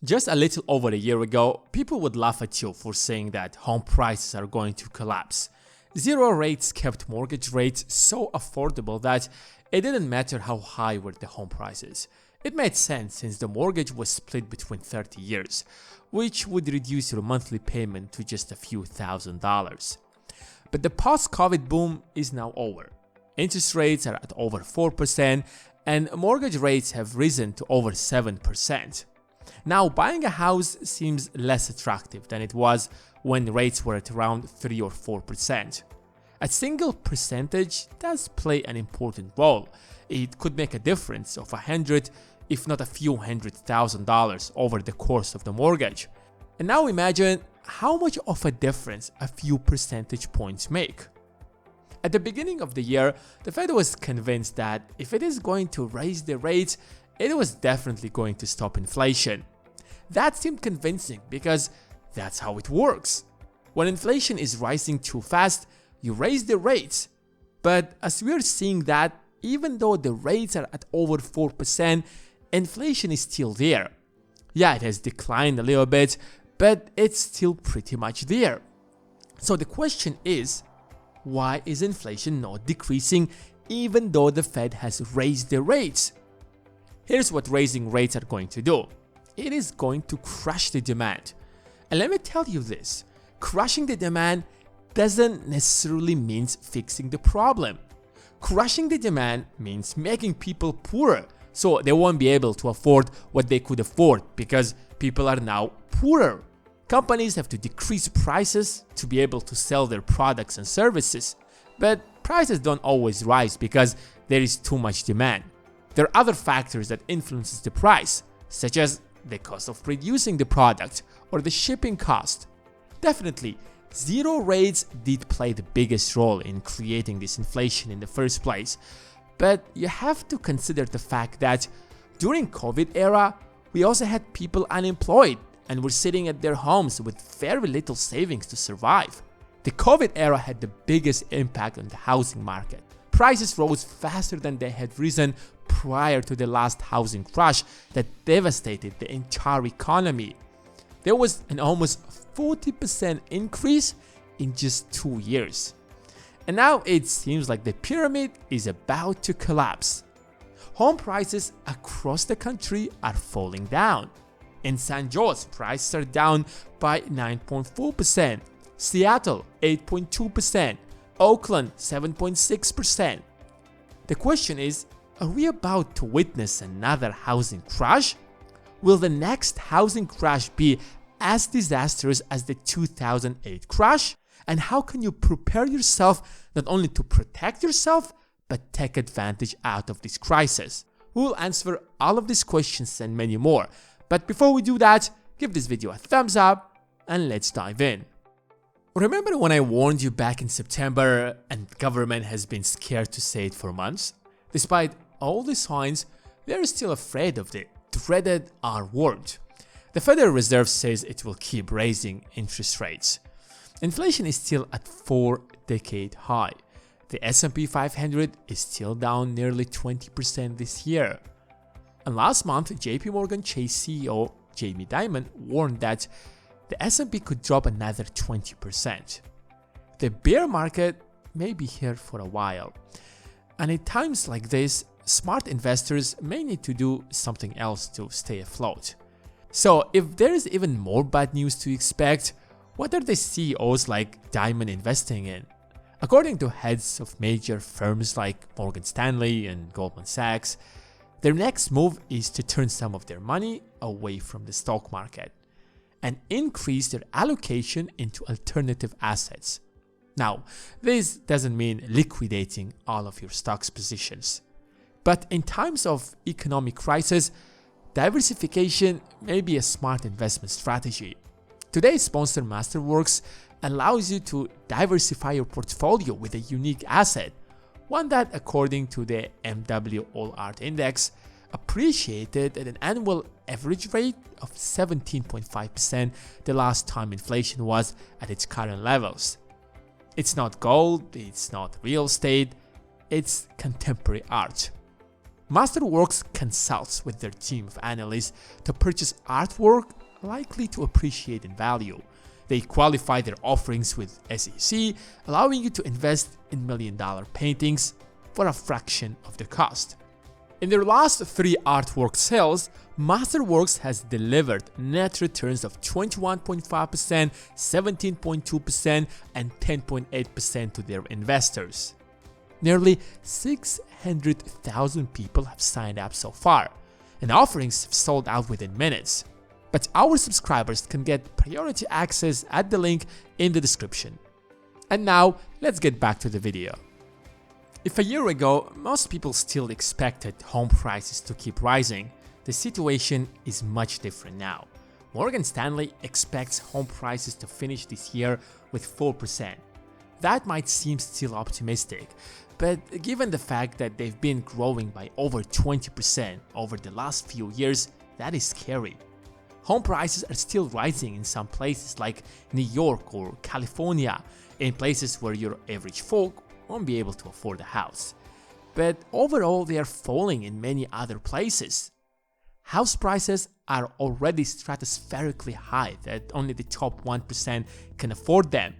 Just a little over a year ago, people would laugh at you for saying that home prices are going to collapse. Zero rates kept mortgage rates so affordable that it didn't matter how high were the home prices. It made sense since the mortgage was split between 30 years, which would reduce your monthly payment to just a few $1,000s. But the post-COVID boom is now over. Interest rates are at over 4% and mortgage rates have risen to over 7%. Now, buying a house seems less attractive than it was when rates were at around 3 or 4%. A single percentage does play an important role. It could make a difference of $100, if not a few $100,000 over the course of the mortgage. And now imagine how much of a difference a few percentage points make. At the beginning of the year, the Fed was convinced that if it is going to raise the rates, it was definitely going to stop inflation. That seemed convincing because that's how it works. When inflation is rising too fast, you raise the rates. But as we are seeing that even though the rates are at over 4%, inflation is still there. Yeah, it has declined a little bit, but it's still pretty much there. So the question is, why is inflation not decreasing even though the Fed has raised the rates? Here's what raising rates are going to do. It is going to crush the demand. And let me tell you this, crushing the demand doesn't necessarily mean fixing the problem. Crushing the demand means making people poorer, so they won't be able to afford what they could afford because people are now poorer. Companies have to decrease prices to be able to sell their products and services, but prices don't always rise because there is too much demand. There are other factors that influences the price, such as the cost of producing the product or the shipping cost. Definitely, zero rates did play the biggest role in creating this inflation in the first place, but you have to consider the fact that during COVID era, we also had people unemployed and were sitting at their homes with very little savings to survive. The COVID era had the biggest impact on the housing market. Prices rose faster than they had risen prior to the last housing crash that devastated the entire economy. There was an almost 40% increase in just 2 years. And now it seems like the pyramid is about to collapse. Home prices across the country are falling down. In San Jose, prices are down by 9.4%, Seattle 8.2%, Oakland 7.6%. The question is, are we about to witness another housing crash? Will the next housing crash be as disastrous as the 2008 crash? And how can you prepare yourself not only to protect yourself, but take advantage out of this crisis? We will answer all of these questions and many more. But before we do that, give this video a thumbs up and let's dive in. Remember when I warned you back in September and the government has been scared to say it for months? Despite all the signs, they are still afraid of the dreaded R word. The Federal Reserve says it will keep raising interest rates. Inflation is still at 4-decade high. The S&P 500 is still down nearly 20% this year. And last month, JP Morgan Chase CEO Jamie Dimon warned that the S&P could drop another 20%. The bear market may be here for a while. And in times like this, smart investors may need to do something else to stay afloat. So if there is even more bad news to expect, what are the CEOs like Dimon investing in? According to heads of major firms like Morgan Stanley and Goldman Sachs, their next move is to turn some of their money away from the stock market and increase their allocation into alternative assets. Now, this doesn't mean liquidating all of your stocks positions. But in times of economic crisis, diversification may be a smart investment strategy. Today's sponsor Masterworks allows you to diversify your portfolio with a unique asset, one that, according to the MW All Art Index, appreciated at an annual average rate of 17.5% the last time inflation was at its current levels. It's not gold, it's not real estate, it's contemporary art. Masterworks consults with their team of analysts to purchase artwork likely to appreciate in value. They qualify their offerings with SEC, allowing you to invest in million-dollar paintings for a fraction of the cost. In their last 3 artwork sales, Masterworks has delivered net returns of 21.5%, 17.2%, and 10.8% to their investors. Nearly 600,000 people have signed up so far, and offerings have sold out within minutes. But our subscribers can get priority access at the link in the description. And now, let's get back to the video. If a year ago, most people still expected home prices to keep rising, the situation is much different now. Morgan Stanley expects home prices to finish this year with 4%. That might seem still optimistic, but given the fact that they've been growing by over 20% over the last few years, that is scary. Home prices are still rising in some places like New York or California, in places where your average folk won't be able to afford a house. But overall, they are falling in many other places. House prices are already stratospherically high that only the top 1% can afford them.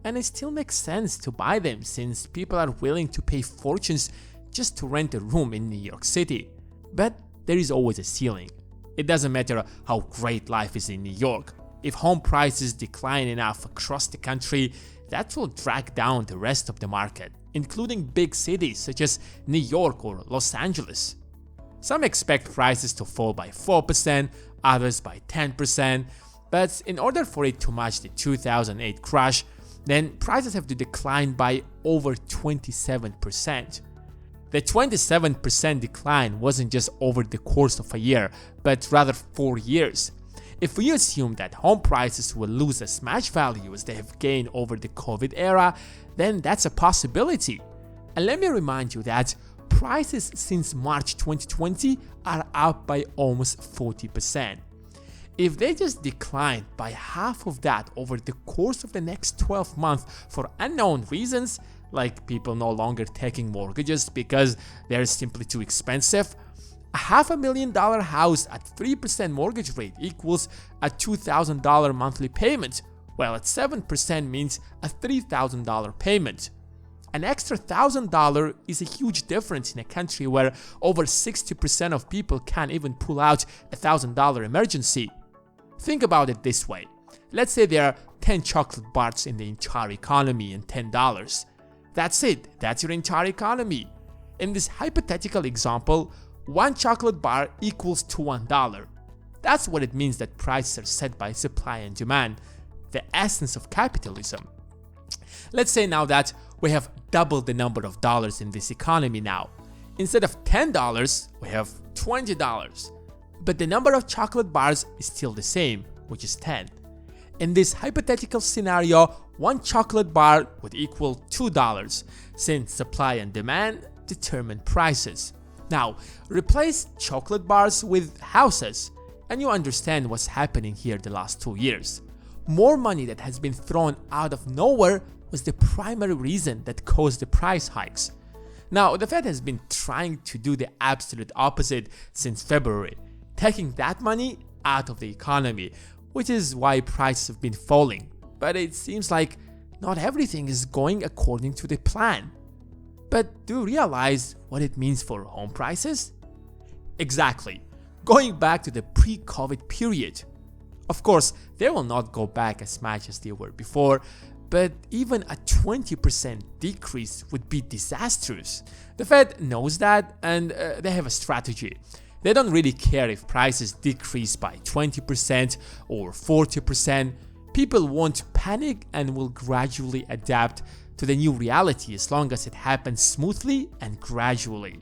And it still makes sense to buy them since people are willing to pay fortunes just to rent a room in New York City. But there is always a ceiling. It doesn't matter how great life is in New York. If home prices decline enough across the country, that will drag down the rest of the market, including big cities such as New York or Los Angeles. Some expect prices to fall by 4%, others by 10%, but in order for it to match the 2008 crash, then prices have to decline by over 27%. The 27% decline wasn't just over the course of a year, but rather 4 years. If we assume that home prices will lose as much value as they have gained over the COVID era, then that's a possibility. And let me remind you that prices since March 2020 are up by almost 40%. If they just decline by half of that over the course of the next 12 months for unknown reasons, like people no longer taking mortgages because they're simply too expensive, a $500,000 house at 3% mortgage rate equals a $2,000 monthly payment, while at 7% means a $3,000 payment. An extra $1,000 is a huge difference in a country where over 60% of people can't even pull out a $1,000 emergency. Think about it this way. Let's say there are 10 chocolate bars in the entire economy and $10. That's it. That's your entire economy. In this hypothetical example, one chocolate bar equals to $1. That's what it means that prices are set by supply and demand, the essence of capitalism. Let's say now that we have doubled the number of dollars in this economy now. Instead of $10, we have $20. But the number of chocolate bars is still the same, which is 10. In this hypothetical scenario, one chocolate bar would equal $2, since supply and demand determine prices. Now, replace chocolate bars with houses, and you understand what's happening here the last 2 years. More money that has been thrown out of nowhere was the primary reason that caused the price hikes. Now, the Fed has been trying to do the absolute opposite since February, taking that money out of the economy, which is why prices have been falling. But it seems like not everything is going according to the plan. But do you realize what it means for home prices? Exactly. Going back to the pre-COVID period. Of course, they will not go back as much as they were before, but even a 20% decrease would be disastrous. The Fed knows that, and they have a strategy. They don't really care if prices decrease by 20% or 40%. People won't panic and will gradually adapt to the new reality as long as it happens smoothly and gradually.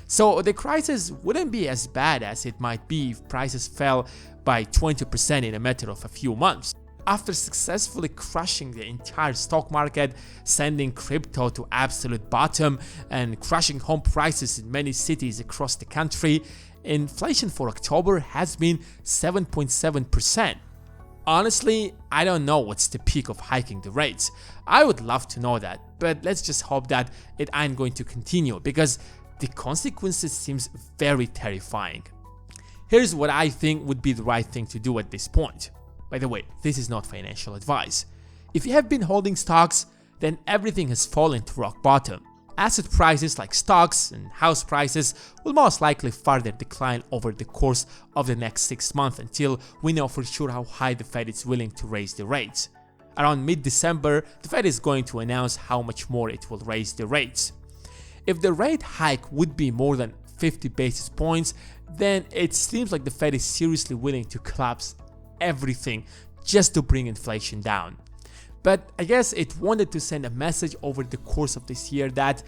So the crisis wouldn't be as bad as it might be if prices fell by 20% in a matter of a few months. After successfully crushing the entire stock market, sending crypto to absolute bottom, and crushing home prices in many cities across the country, inflation for October has been 7.7%. Honestly, I don't know what's the peak of hiking the rates. I would love to know that, but let's just hope that it ain't going to continue, because the consequences seems very terrifying. Here's what I think would be the right thing to do at this point. By the way, this is not financial advice. If you have been holding stocks, then everything has fallen to rock bottom. Asset prices like stocks and house prices will most likely further decline over the course of the next 6 months until we know for sure how high the Fed is willing to raise the rates. Around mid-December, the Fed is going to announce how much more it will raise the rates. If the rate hike would be more than 50 basis points, then it seems like the Fed is seriously willing to collapse everything just to bring inflation down. But I guess it wanted to send a message over the course of this year that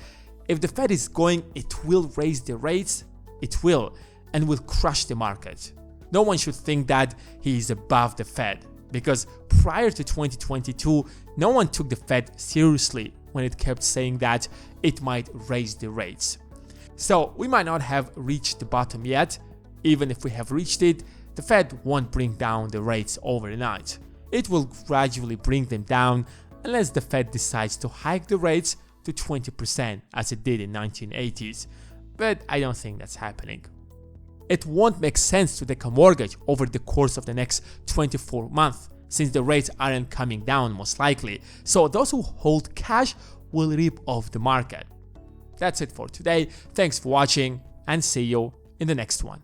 if the Fed is going, it will raise the rates, it will, and will crush the market. No one should think that he is above the Fed, because prior to 2022, no one took the Fed seriously when it kept saying that it might raise the rates. So we might not have reached the bottom yet. Even if we have reached it, the Fed won't bring down the rates overnight. It will gradually bring them down unless the Fed decides to hike the rates to 20% as it did in 1980s, but I don't think that's happening. It won't make sense to take a mortgage over the course of the next 24 months since the rates aren't coming down most likely, so those who hold cash will rip off the market. That's it for today. Thanks for watching and see you in the next one.